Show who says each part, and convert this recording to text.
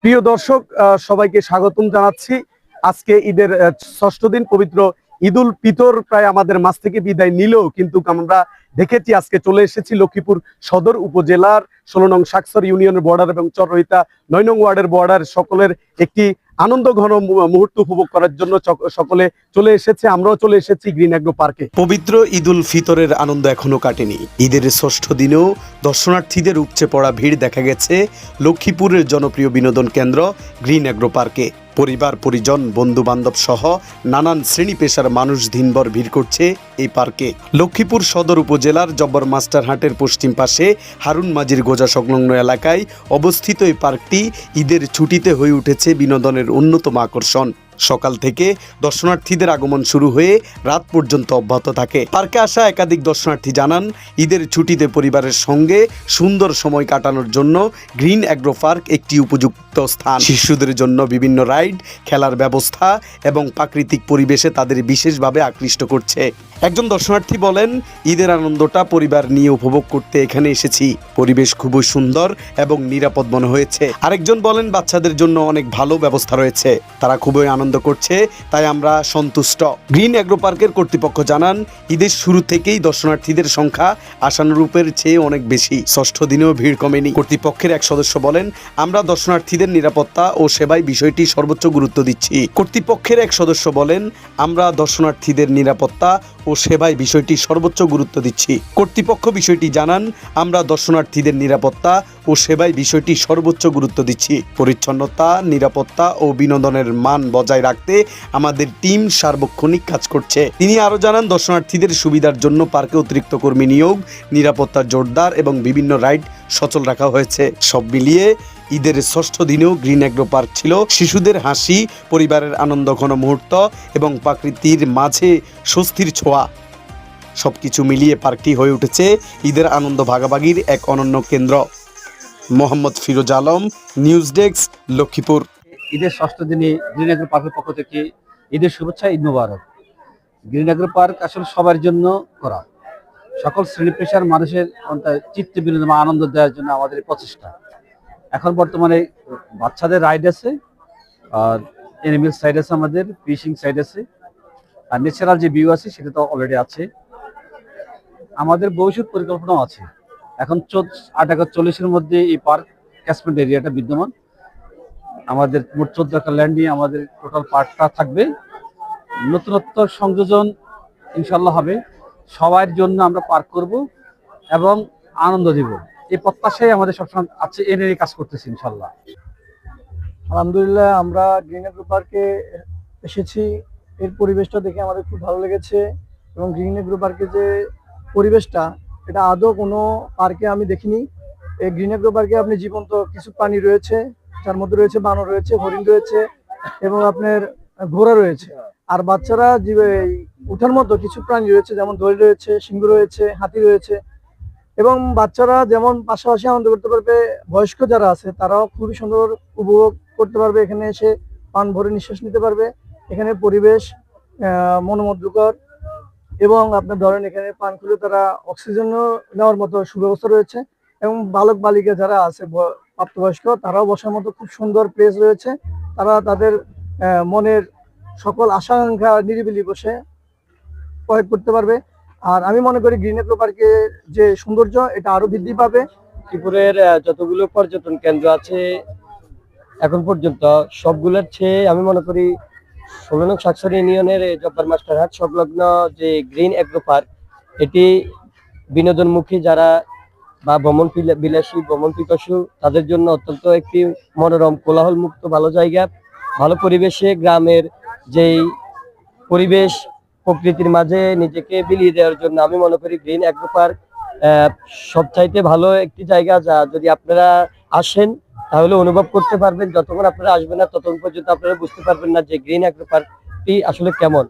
Speaker 1: প্রিয় দর্শক, সবাইকে স্বাগতম জানাচ্ছি। আজকে ঈদের ষষ্ঠ দিন, পবিত্র ঈদুল ফিতর প্রায় আমাদের মাঝ থেকে বিদায় নিলেও কিন্তু আমরা দেখেছি আজকে চলে এসেছি লক্ষ্মীপুর সদর উপজেলার 16 নং শাকসর ইউনিয়নের বর্ডার এবং চররহিতা 9 নং ওয়ার্ডের বর্ডার সকলের একটি আনন্দ ঘন মুহূর্ত উপভোগ করার জন্য সকলে চলে এসেছে। আমরাও চলে এসেছি গ্রিন অ্যাগ্রো পার্কে। পবিত্র ঈদুল ফিতরের আনন্দ এখনো কাটেনি। ঈদের ষষ্ঠ দিনেও দর্শনার্থীদের উপচে পড়া ভিড় দেখা গেছে লক্ষ্মীপুরের জনপ্রিয় বিনোদন কেন্দ্র গ্রিন অ্যাগ্রো পার্কে। পরিবার পরিজন বন্ধু বান্ধব সহ নানান শ্রেণী পেশার মানুষ দিনভর ভিড় করছে এই পার্কে। লক্ষ্মীপুর সদর উপজেলার জব্বর মাস্টারহাটের পশ্চিম পাশে হারুন মাঝির গোজা সংলগ্ন এলাকায় অবস্থিত এই পার্কটি ঈদের ছুটিতে হয়ে উঠেছে বিনোদনের অন্যতম আকর্ষণ। সকাল থেকে দর্শনার্থীদের আগমন শুরু হয়ে রাত পর্যন্ত অব্যাহত থাকে। পার্কে আসা একাধিক দর্শনার্থী জানান, ঈদের ছুটিতে পরিবারের সঙ্গে সুন্দর সময় কাটানোর জন্য গ্রিন অ্যাগ্রো পার্ক একটি উপযুক্ত স্থান। শিশুদের জন্য বিভিন্ন রাইড, খেলার ব্যবস্থা এবং প্রাকৃতিক পরিবেশে তাদের বিশেষভাবে আকৃষ্ট করছে। একজন দর্শনার্থী বলেন, ঈদের আনন্দটা পরিবার নিয়ে উপভোগ করতে এখানে এসেছি। পরিবেশ খুবই সুন্দর এবং নিরাপদ মনে হয়েছে। আরেকজন বলেন, বাচ্চাদের জন্য অনেক ভালো ব্যবস্থা রয়েছে, তারা খুবই আনন্দ করছে, তাই আমরা সন্তুষ্ট। গ্রিন অ্যাগ্রো পার্কের কর্তৃপক্ষ জানান, ঈদের শুরু থেকেই দর্শনার্থীদের সংখ্যা আশানুরূপের চেয়ে অনেক বেশি। ষষ্ঠ দিনেও ভিড় কমেনি। কর্তৃপক্ষের এক সদস্য বলেন, আমরা দর্শনার্থীদের নিরাপত্তা ও সেবায় বিষয়টি সর্বোচ্চ গুরুত্ব দিচ্ছি। কর্তৃপক্ষের এক সদস্য বলেন, আমরা দর্শনার্থীদের নিরাপত্তা ও সেবায় বিষয়টি সর্বোচ্চ গুরুত্ব দিচ্ছি। কর্তৃপক্ষ বিষয়টি জানান, আমরা দর্শনার্থীদের নিরাপত্তা ও সেবায় বিষয়টি সর্বোচ্চ গুরুত্ব দিচ্ছি। পরিচ্ছন্নতা, নিরাপত্তা ও বিনোদনের মান বজায় রাখতে আমাদের টিম সার্বক্ষণিক কাজ করছে। তিনি আরও জানান, দর্শনার্থীদের সুবিধার জন্য পার্কে অতিরিক্ত কর্মী নিয়োগ, নিরাপত্তা জোরদার এবং বিভিন্ন রাইড সচল রাখা হয়েছে। সব মিলিয়ে ঈদের ষষ্ঠ দিনেও গ্রিন অ্যাগ্রো পার্ক ছিল শিশুদের হাসি, পরিবারের আনন্দঘন মুহূর্ত এবং প্রকৃতির মাঝে স্বস্তির ছোঁয়া। সবকিছু মিলিয়ে পার্কটি হয়ে উঠেছে ঈদের আনন্দ ভাগাভাগির এক অনন্য কেন্দ্র। Mohammad Firoz Alam, news desk, Lakshmipur.
Speaker 2: ঈদের ষষ্ঠ দিনে গ্রিন অ্যাগ্রো পার্কের পক্ষ থেকে ঈদের শুভেচ্ছা, ঈদ মোবারক। গ্রিন অ্যাগ্রো পার্ক আসলে সবার জন্য করা, সকল শ্রেণী পেশার মানুষের চিত্ত বিনোদন আনন্দ দেওয়ার জন্য আমাদের প্রচেষ্টা। এখন বর্তমানে বাচ্চাদের রাইড আছে, আর এনিমেল সাইড আছে, আমাদের ফিশিং সাইড আছে, আর ন্যাচারাল যে ভিউ আছে সেটা তো অলরেডি আছে। আমাদের ভবিষ্যৎ পরিকল্পনাও আছে। এখন 8 একর 40-এর মধ্যে এই পার্ক ক্যাচমেন্ট এরিয়াটা বিদ্যমান। আমাদের মোট 14 একর ল্যান্ড নিয়ে আমাদের টোটাল পার্কটা থাকবে। নতুনত্ব সংযোজন ইনশাল্লাহ হবে। সবার জন্য আমরা পার্ক করব এবং আনন্দ দিব, এই প্রত্যাশাই আমাদের সবসময় আছে, এ নিয়ে কাজ করতেছি ইনশাল্লাহ।
Speaker 3: আলহামদুলিল্লাহ, আমরা গ্রিন অ্যাগ্রো পার্কে এসেছি। এর পরিবেশটা দেখে আমাদের খুব ভালো লেগেছে এবং গ্রিন অ্যাগ্রো পার্কে যে পরিবেশটা, এটা আদৌ কোনো পার্কে আমি দেখিনি। এই গ্রিন অ্যাগ্রো পার্কে আপনি জীবন্ত কিছু প্রাণী রয়েছে, যার মধ্যে রয়েছে বানর রয়েছে, হরিণ রয়েছে এবং আপনার ঘোড়া রয়েছে। আর বাচ্চারা উঠার মতো কিছু প্রাণী রয়েছে, যেমন দড়ি রয়েছে, সিংহ রয়েছে, হাতি রয়েছে। এবং বাচ্চারা যেমন পাশাপাশি আনন্দ করতে পারবে, বয়স্ক যারা আছে তারাও খুবই সুন্দর উপভোগ করতে পারবে। এখানে এসে প্রাণ ভরে নিঃশ্বাস নিতে পারবে। এখানে পরিবেশ মনোমুগ্ধকর এবং আপনার ধরেন এখানে পান খুলে তারা অক্সিজেন নেওয়ার মতো সুব্যবস্থা রয়েছে। এবং বালক বালিকা যারা আছে প্রাপ্তবয়স্ক, তারাও বসার মতো খুব সুন্দর প্লেস রয়েছে। তারা তাদের মনের সকল আশা-আকাঙ্ক্ষা নিরিবিলি বসে প্রয়োগ করতে পারবে। আর আমি মনে করি গ্রিন অ্যাগ্রো পার্কের যে সৌন্দর্য, এটা আরো বৃদ্ধি পাবে।
Speaker 4: ত্রিপুরের যতগুলো পর্যটন কেন্দ্র আছে এখন পর্যন্ত সবগুলোর চেয়ে আমি মনে করি 16 নং শাকসর ইউনিয়নের জব্বার মাস্টারহাট সংলগ্ন যে গ্রিন অ্যাগ্রো পার্ক, এটি বিনোদনমুখী যারা বা ভ্রমণ বিলাসী, ভ্রমণ পিপাসু, তাদের জন্য অত্যন্ত একটি মনোরম, কোলাহল মুক্ত ভালো জায়গা। ভালো পরিবেশে গ্রামের যেই পরিবেশ, প্রকৃতির মাঝে নিজেকে বিলিয়ে দেওয়ার জন্য আমি মনে করি গ্রিন অ্যাগ্রো পার্ক সবচাইতে ভালো একটি জায়গা। যা যদি আপনারা আসেন তাহলে অনুভব করতে পারবেন। যতক্ষণ আপনারা আসবেন না ততক্ষণ পর্যন্ত আপনারা বুঝতে পারবেন না যে গ্রিন অ্যাগ্রো পার্কটি আসলে কেমন।